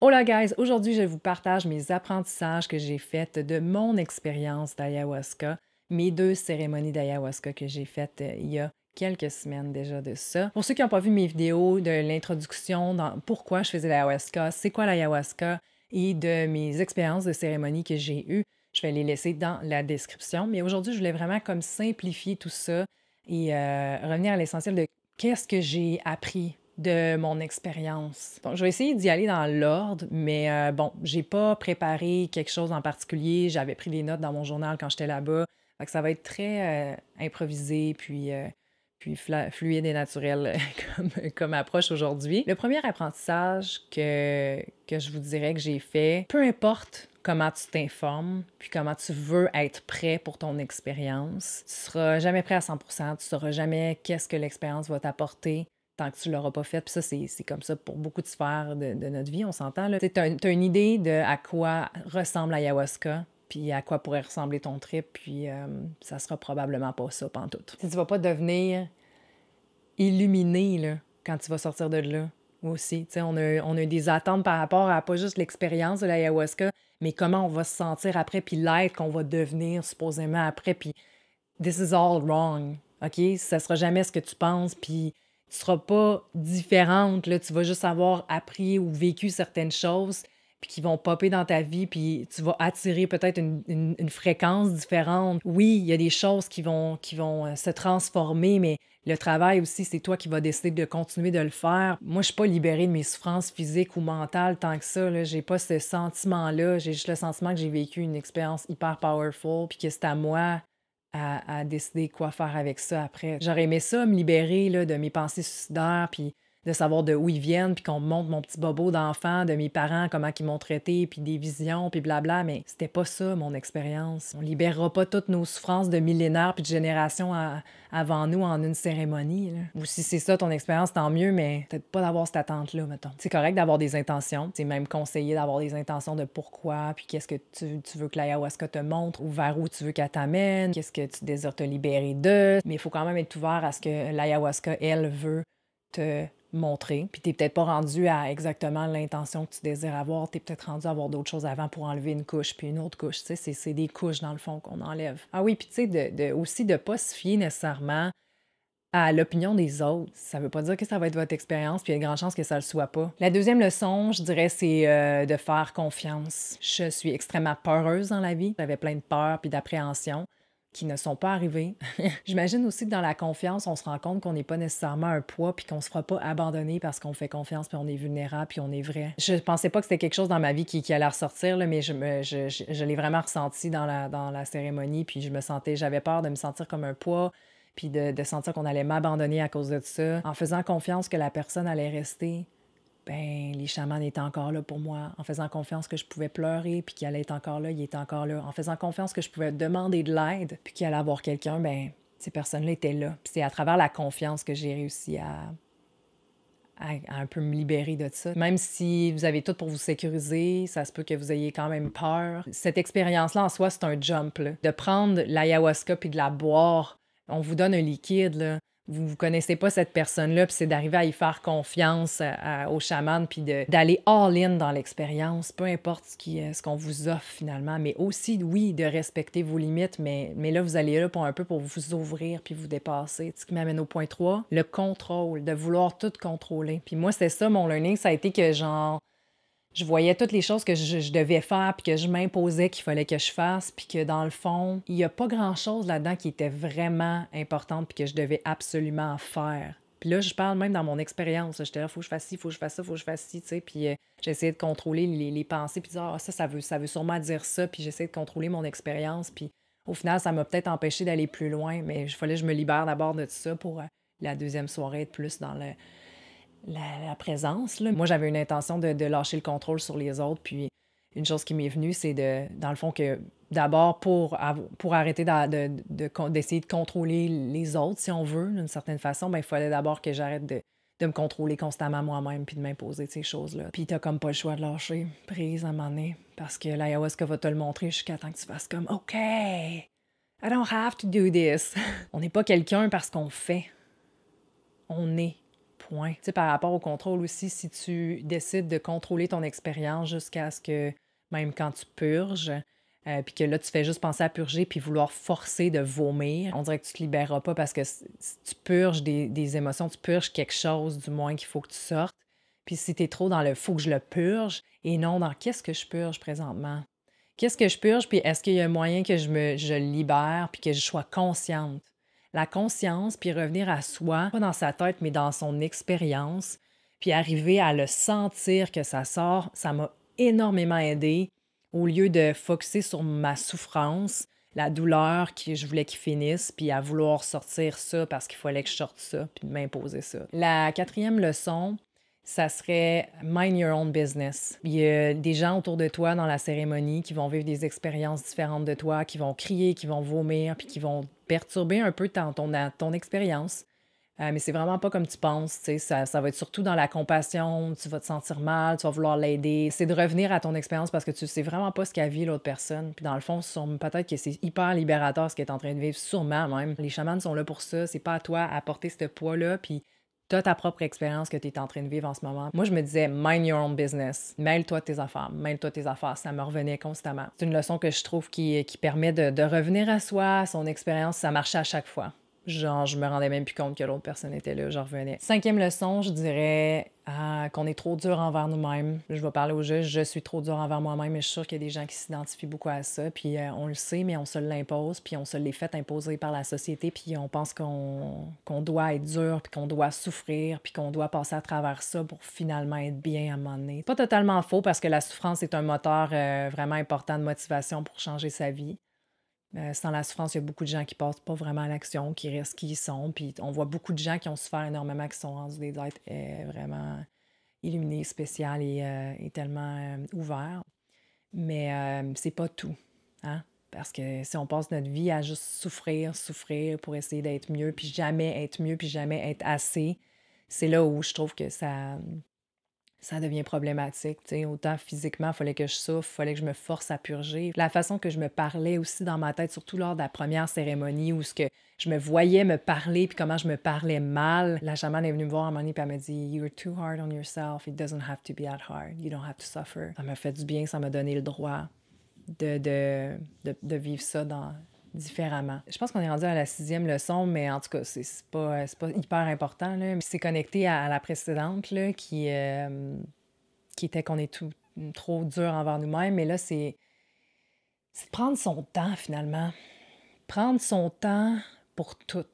Hola guys, aujourd'hui je vous partage mes apprentissages que j'ai faits de mon expérience d'ayahuasca, mes 2 cérémonies d'ayahuasca que j'ai faites il y a quelques semaines déjà de ça. Pour ceux qui n'ont pas vu mes vidéos de l'introduction dans pourquoi je faisais l'ayahuasca, c'est quoi l'ayahuasca et de mes expériences de cérémonie que j'ai eues, je vais les laisser dans la description. Mais aujourd'hui, je voulais vraiment comme simplifier tout ça et revenir à l'essentiel de qu'est-ce que j'ai appris de mon expérience. Donc, je vais essayer d'y aller dans l'ordre, mais bon, j'ai pas préparé quelque chose en particulier. J'avais pris des notes dans mon journal quand j'étais là-bas. Fait que ça va être très improvisé, puis fluide et naturel comme approche aujourd'hui. Le premier apprentissage que je vous dirais que j'ai fait, peu importe comment tu t'informes, puis comment tu veux être prêt pour ton expérience, tu seras jamais prêt à 100%, tu sauras jamais qu'est-ce que l'expérience va t'apporter tant que tu l'auras pas fait. Puis ça, c'est comme ça pour beaucoup de sphères de notre vie, on s'entend. Tu as une idée de à quoi ressemble l'ayahuasca, puis à quoi pourrait ressembler ton trip, puis ça sera probablement pas ça pantoute. Tu vas pas devenir illuminé là, quand tu vas sortir de là aussi. On a des attentes par rapport à pas juste l'expérience de l'ayahuasca, mais comment on va se sentir après, puis l'être qu'on va devenir supposément après, puis this is all wrong, OK? Ça sera jamais ce que tu penses, puis tu seras pas différente, là. Tu vas juste avoir appris ou vécu certaines choses, puis qui vont popper dans ta vie, puis tu vas attirer peut-être une fréquence différente. Oui, il y a des choses qui vont se transformer, mais le travail aussi, c'est toi qui vas décider de continuer de le faire. Moi, je suis pas libérée de mes souffrances physiques ou mentales tant que ça, là. J'ai pas ce sentiment-là. J'ai juste le sentiment que j'ai vécu une expérience hyper powerful, puis que c'est à moi à décider quoi faire avec ça après. J'aurais aimé ça, me libérer là, de mes pensées suicidaires, puis de savoir de où ils viennent, puis qu'on me montre mon petit bobo d'enfant, de mes parents, comment ils m'ont traité, puis des visions, puis blabla, mais c'était pas ça, mon expérience. On libérera pas toutes nos souffrances de millénaires puis de générations avant nous en une cérémonie, là. Ou si c'est ça ton expérience, tant mieux, mais peut-être pas d'avoir cette attente-là, mettons. C'est correct d'avoir des intentions, c'est même conseillé d'avoir des intentions de pourquoi, puis qu'est-ce que tu veux que l'ayahuasca te montre, ou vers où tu veux qu'elle t'amène, qu'est-ce que tu désires te libérer de, mais il faut quand même être ouvert à ce que l'ayahuasca, elle, veut te montrer. Puis t'es peut-être pas rendu à exactement l'intention que tu désires avoir. T'es peut-être rendu à avoir d'autres choses avant pour enlever une couche, puis une autre couche. Tu sais, c'est des couches, dans le fond, qu'on enlève. Ah oui, puis tu sais, aussi de pas se fier nécessairement à l'opinion des autres. Ça veut pas dire que ça va être votre expérience, puis il y a de grandes chances que ça le soit pas. La deuxième leçon, je dirais, c'est de faire confiance. Je suis extrêmement peureuse dans la vie. J'avais plein de peurs puis d'appréhension qui ne sont pas arrivées. J'imagine aussi que dans la confiance, on se rend compte qu'on n'est pas nécessairement un poids puis qu'on se fera pas abandonner parce qu'on fait confiance puis on est vulnérable puis on est vrai. Je pensais pas que c'était quelque chose dans ma vie qui allait ressortir, là, mais je l'ai vraiment ressenti dans la cérémonie puis j'avais peur de me sentir comme un poids puis de sentir qu'on allait m'abandonner à cause de ça. En faisant confiance que la personne allait rester, ben les chamans étaient encore là pour moi. En faisant confiance que je pouvais pleurer, puis qu'il allait être encore là, il était encore là. En faisant confiance que je pouvais demander de l'aide, puis qu'il allait avoir quelqu'un, ben ces personnes-là étaient là. Puis c'est à travers la confiance que j'ai réussi à un peu me libérer de ça. Même si vous avez tout pour vous sécuriser, ça se peut que vous ayez quand même peur. Cette expérience-là, en soi, c'est un jump, là. De prendre l'ayahuasca puis de la boire, on vous donne un liquide, là. Vous ne connaissez pas cette personne-là, puis c'est d'arriver à y faire confiance au chaman, puis d'aller all-in dans l'expérience, peu importe ce qu'on vous offre finalement, mais aussi, oui, de respecter vos limites, mais là, vous allez là pour un peu pour vous ouvrir puis vous dépasser. Ce qui m'amène au point 3, le contrôle, de vouloir tout contrôler. Puis moi, c'était ça, mon learning, ça a été que genre, je voyais toutes les choses que je devais faire, puis que je m'imposais qu'il fallait que je fasse, puis que dans le fond, il n'y a pas grand-chose là-dedans qui était vraiment importante, puis que je devais absolument faire. Puis là, je parle même dans mon expérience. J'étais là, faut que je fasse ci, faut que je fasse ça, faut que je fasse ci, tu sais. Puis j'essayais de contrôler les pensées, puis de dire, ah, ça veut sûrement dire ça, puis j'essayais de contrôler mon expérience. Puis au final, ça m'a peut-être empêché d'aller plus loin, mais il fallait que je me libère d'abord de tout ça pour la deuxième soirée être plus dans la présence, là. Moi, j'avais une intention de lâcher le contrôle sur les autres. Puis une chose qui m'est venue, c'est dans le fond, que d'abord, pour arrêter d'essayer de contrôler les autres, si on veut, d'une certaine façon, ben, il fallait d'abord que j'arrête de me contrôler constamment moi-même puis de m'imposer ces choses-là. Puis t'as comme pas le choix de lâcher prise à un moment donné, parce que l'ayahuasca va te le montrer jusqu'à temps que tu fasses comme « OK, I don't have to do this ». On n'est pas quelqu'un parce qu'on fait. On est. point. Tu sais, par rapport au contrôle aussi, si tu décides de contrôler ton expérience jusqu'à ce que, même quand tu purges, puis que là, tu fais juste penser à purger puis vouloir forcer de vomir, on dirait que tu te libéreras pas parce que si tu purges des émotions, tu purges quelque chose, du moins, qu'il faut que tu sortes. Puis si tu es trop dans le faut que je le purge et non dans qu'est-ce que je purge présentement? Qu'est-ce que je purge? Puis est-ce qu'il y a un moyen que je le libère puis que je sois consciente? La conscience, puis revenir à soi, pas dans sa tête, mais dans son expérience, puis arriver à le sentir que ça sort, ça m'a énormément aidé au lieu de focusser sur ma souffrance, la douleur que je voulais qu'il finisse, puis à vouloir sortir ça parce qu'il fallait que je sorte ça, puis de m'imposer ça. La quatrième leçon, ça serait mind your own business. Il y a des gens autour de toi dans la cérémonie qui vont vivre des expériences différentes de toi, qui vont crier, qui vont vomir, puis qui vont perturber un peu ton expérience. Mais c'est vraiment pas comme tu penses, tu sais, ça va être surtout dans la compassion, tu vas te sentir mal, tu vas vouloir l'aider. C'est de revenir à ton expérience parce que tu sais vraiment pas ce qu'a vu l'autre personne. Puis dans le fond, peut-être que c'est hyper libérateur ce qu'elle est en train de vivre, sûrement même. Les chamans sont là pour ça, c'est pas à toi à porter ce poids-là, puis t'as ta propre expérience que tu es en train de vivre en ce moment. Moi, je me disais, mind your own business. Mêle-toi de tes affaires. Mêle-toi de tes affaires. Ça me revenait constamment. C'est une leçon que je trouve qui permet de revenir à soi, à son expérience. Ça marchait à chaque fois. Genre, je me rendais même plus compte que l'autre personne était là, je revenais. Cinquième leçon, je dirais qu'on est trop dur envers nous-mêmes. Je vais parler au jeu, je suis trop dur envers moi-même, mais je suis sûre qu'il y a des gens qui s'identifient beaucoup à ça, puis on le sait, mais on se l'impose, puis on se l'est fait imposer par la société, puis on pense qu'on doit être dur, puis qu'on doit souffrir, puis qu'on doit passer à travers ça pour finalement être bien à un moment donné. C'est pas totalement faux, parce que la souffrance est un moteur vraiment important de motivation pour changer sa vie. Sans la souffrance, il y a beaucoup de gens qui passent pas vraiment à l'action, qui restent qui ils sont. Puis on voit beaucoup de gens qui ont souffert énormément, qui sont rendus des êtres vraiment illuminés, spéciaux et tellement ouverts. Mais c'est pas tout. Hein? Parce que si on passe notre vie à juste souffrir, souffrir pour essayer d'être mieux, puis jamais être mieux, puis jamais être assez, c'est là où je trouve que ça devient problématique, tu sais. Autant physiquement, il fallait que je souffre, il fallait que je me force à purger. La façon que je me parlais aussi dans ma tête, surtout lors de la première cérémonie où ce que je me voyais me parler puis comment je me parlais mal. La chamane est venue me voir un moment donné puis elle m'a dit « You're too hard on yourself. It doesn't have to be that hard. You don't have to suffer. » Ça m'a fait du bien, ça m'a donné le droit de vivre ça différemment. Je pense qu'on est rendu à la sixième leçon, mais en tout cas, c'est pas hyper important, là. C'est connecté à la précédente, là, qui était qu'on est trop dur envers nous-mêmes, mais là, c'est de prendre son temps, finalement. Prendre son temps pour tout.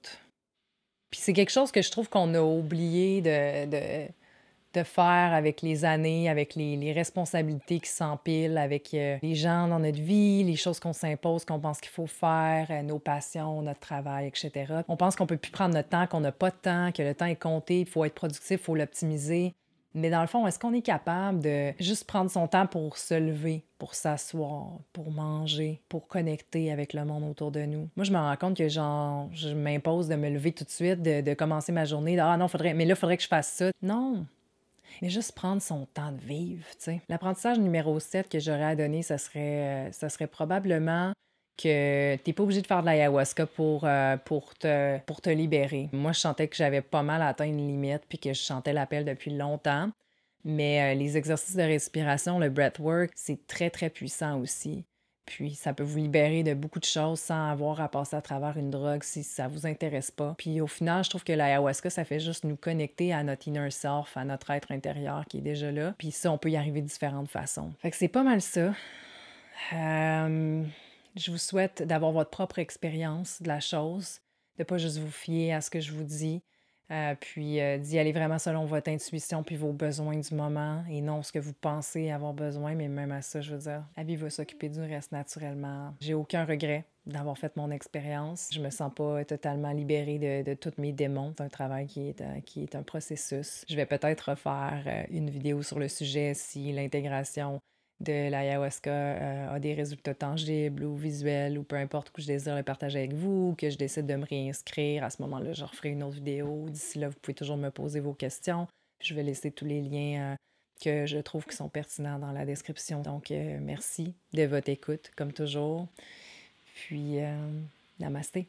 Puis c'est quelque chose que je trouve qu'on a oublié de faire avec les années, avec les responsabilités qui s'empilent, avec les gens dans notre vie, les choses qu'on s'impose, qu'on pense qu'il faut faire, nos passions, notre travail, etc. On pense qu'on peut plus prendre notre temps, qu'on n'a pas de temps, que le temps est compté, il faut être productif, il faut l'optimiser. Mais dans le fond, est-ce qu'on est capable de juste prendre son temps pour se lever, pour s'asseoir, pour manger, pour connecter avec le monde autour de nous? Moi, je me rends compte que genre, je m'impose de me lever tout de suite, de commencer ma journée. Ah non, mais là, il faudrait que je fasse ça. Non! Mais juste prendre son temps de vivre, tu sais. L'apprentissage numéro 7 que j'aurais à donner, ça serait probablement que t'es pas obligé de faire de l'ayahuasca pour te libérer. Moi, je sentais que j'avais pas mal atteint une limite puis que je sentais l'appel depuis longtemps. Mais les exercices de respiration, le breathwork, c'est très, très puissant aussi. Puis ça peut vous libérer de beaucoup de choses sans avoir à passer à travers une drogue si ça vous intéresse pas. Puis au final, je trouve que l'ayahuasca, ça fait juste nous connecter à notre inner self, à notre être intérieur qui est déjà là. Puis ça, on peut y arriver de différentes façons. Fait que c'est pas mal ça. Je vous souhaite d'avoir votre propre expérience de la chose, de pas juste vous fier à ce que je vous dis, puis d'y aller vraiment selon votre intuition puis vos besoins du moment et non ce que vous pensez avoir besoin, mais même à ça, je veux dire, la vie va s'occuper du reste naturellement. J'ai aucun regret d'avoir fait mon expérience. Je me sens pas totalement libérée de tous mes démons. C'est un travail qui est un processus. Je vais peut-être refaire une vidéo sur le sujet si l'intégration de l'ayahuasca a des résultats tangibles ou visuels ou peu importe que je désire le partager avec vous ou que je décide de me réinscrire. À ce moment-là, je referai une autre vidéo. D'ici là, vous pouvez toujours me poser vos questions. Je vais laisser tous les liens que je trouve qui sont pertinents dans la description. Donc, merci de votre écoute, comme toujours. Puis, namasté.